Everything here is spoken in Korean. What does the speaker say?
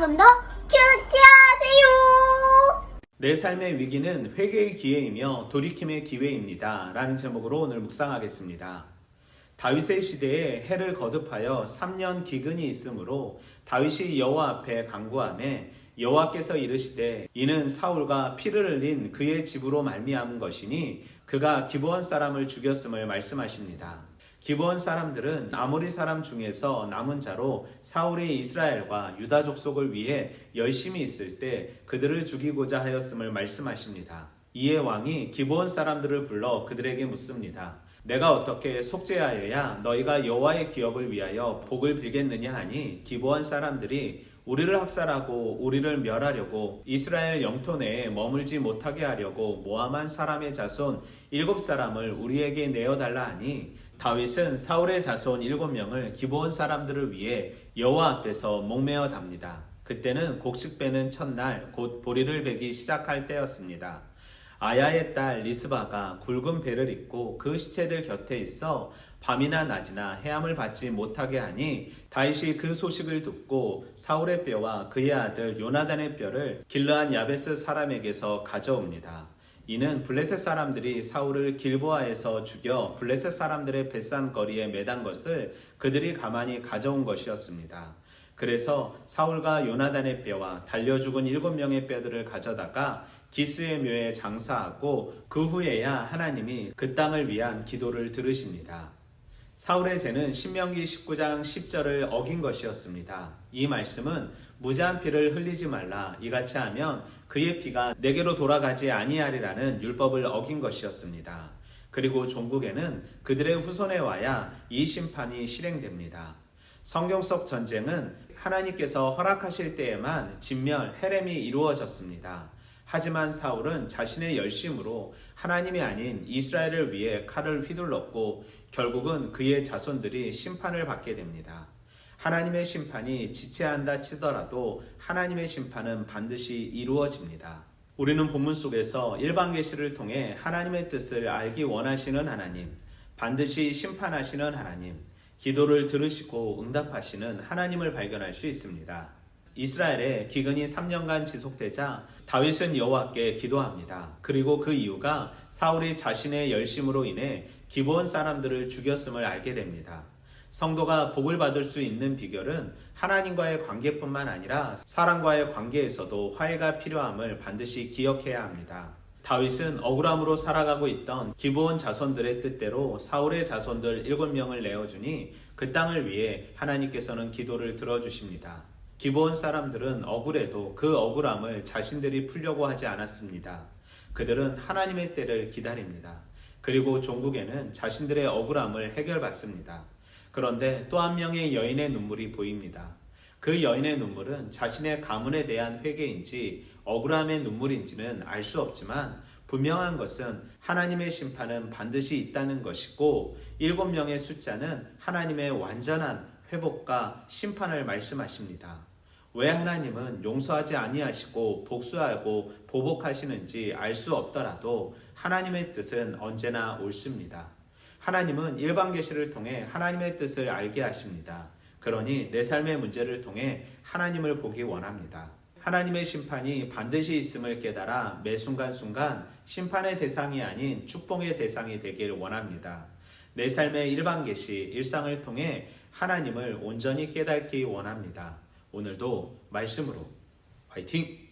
여러분도 큐티하세요. 내 삶의 위기는 회개의 기회이며 돌이킴의 기회입니다. 라는 제목으로 오늘 묵상하겠습니다. 다윗의 시대에 해를 거듭하여 3년 기근이 있으므로 다윗이 여호와 앞에 간구하매 여호와께서 이르시되 이는 사울과 피를 흘린 그의 집으로 말미암은 것이니 그가 기브온 사람을 죽였음을 말씀하십니다. 기브온 사람들은 아모리 사람 중에서 남은 자로 사울이 이스라엘과 유다 족속을 위해 열심히 있을 때 그들을 죽이고자 하였음을 말씀하십니다. 이에 왕이 기브온 사람들을 불러 그들에게 묻습니다. 내가 어떻게 속죄하여야 너희가 여호와의 기업을 위하여 복을 빌겠느냐 하니 기브온 사람들이 우리를 학살하고 우리를 멸하려고 이스라엘 영토 내에 머물지 못하게 하려고 모함한 사람의 자손 7사람을 우리에게 내어달라 하니 다윗은 사울의 자손 7명을 기브온 사람들을 위해 여호와 앞에서 목매어 답니다. 그때는 곡식 베는 첫날 곧 보리를 베기 시작할 때였습니다. 아야의 딸 리스바가 굵은 배를 입고 그 시체들 곁에 있어 밤이나 낮이나 해함을 받지 못하게 하니 다윗이 그 소식을 듣고 사울의 뼈와 그의 아들 요나단의 뼈를 길르한 야베스 사람에게서 가져옵니다. 이는 블레셋 사람들이 사울을 길보아에서 죽여 블레셋 사람들의 벳산 거리에 매단 것을 그들이 가만히 가져온 것이었습니다. 그래서 사울과 요나단의 뼈와 달려 죽은 7명의 뼈들을 가져다가 기스의 묘에 장사하고 그 후에야 하나님이 그 땅을 위한 기도를 들으십니다. 사울의 죄는 신명기 19장 10절을 어긴 것이었습니다. 이 말씀은 무죄한 피를 흘리지 말라 이같이 하면 그의 피가 내게로 돌아가지 아니하리라는 율법을 어긴 것이었습니다. 그리고 종국에는 그들의 후손에 와야 이 심판이 실행됩니다. 성경 속 전쟁은 하나님께서 허락하실 때에만 진멸, 해렘이 이루어졌습니다. 하지만 사울은 자신의 열심으로 하나님이 아닌 이스라엘을 위해 칼을 휘둘렀고 결국은 그의 자손들이 심판을 받게 됩니다. 하나님의 심판이 지체한다 치더라도 하나님의 심판은 반드시 이루어집니다. 우리는 본문 속에서 일반 계시를 통해 하나님의 뜻을 알기 원하시는 하나님, 반드시 심판하시는 하나님, 기도를 들으시고 응답하시는 하나님을 발견할 수 있습니다. 이스라엘의 기근이 3년간 지속되자 다윗은 여호와께 기도합니다. 그리고 그 이유가 사울이 자신의 열심으로 인해 기브온 사람들을 죽였음을 알게 됩니다. 성도가 복을 받을 수 있는 비결은 하나님과의 관계뿐만 아니라 사람과의 관계에서도 화해가 필요함을 반드시 기억해야 합니다. 다윗은 억울함으로 살아가고 있던 기브온 자손들의 뜻대로 사울의 자손들 7명을 내어주니 그 땅을 위해 하나님께서는 기도를 들어주십니다. 기브온 사람들은 억울해도 그 억울함을 자신들이 풀려고 하지 않았습니다. 그들은 하나님의 때를 기다립니다. 그리고 종국에는 자신들의 억울함을 해결받습니다. 그런데 또 한 명의 여인의 눈물이 보입니다. 그 여인의 눈물은 자신의 가문에 대한 회개인지 억울함의 눈물인지는 알 수 없지만 분명한 것은 하나님의 심판은 반드시 있다는 것이고 7명의 숫자는 하나님의 완전한 회복과 심판을 말씀하십니다. 왜 하나님은 용서하지 아니하시고 복수하고 보복하시는지 알 수 없더라도 하나님의 뜻은 언제나 옳습니다. 하나님은 일반 계시를 통해 하나님의 뜻을 알게 하십니다. 그러니 내 삶의 문제를 통해 하나님을 보기 원합니다. 하나님의 심판이 반드시 있음을 깨달아 매 순간순간 심판의 대상이 아닌 축복의 대상이 되길 원합니다. 내 삶의 일반 계시, 일상을 통해 하나님을 온전히 깨닫기 원합니다. 오늘도 말씀으로 화이팅!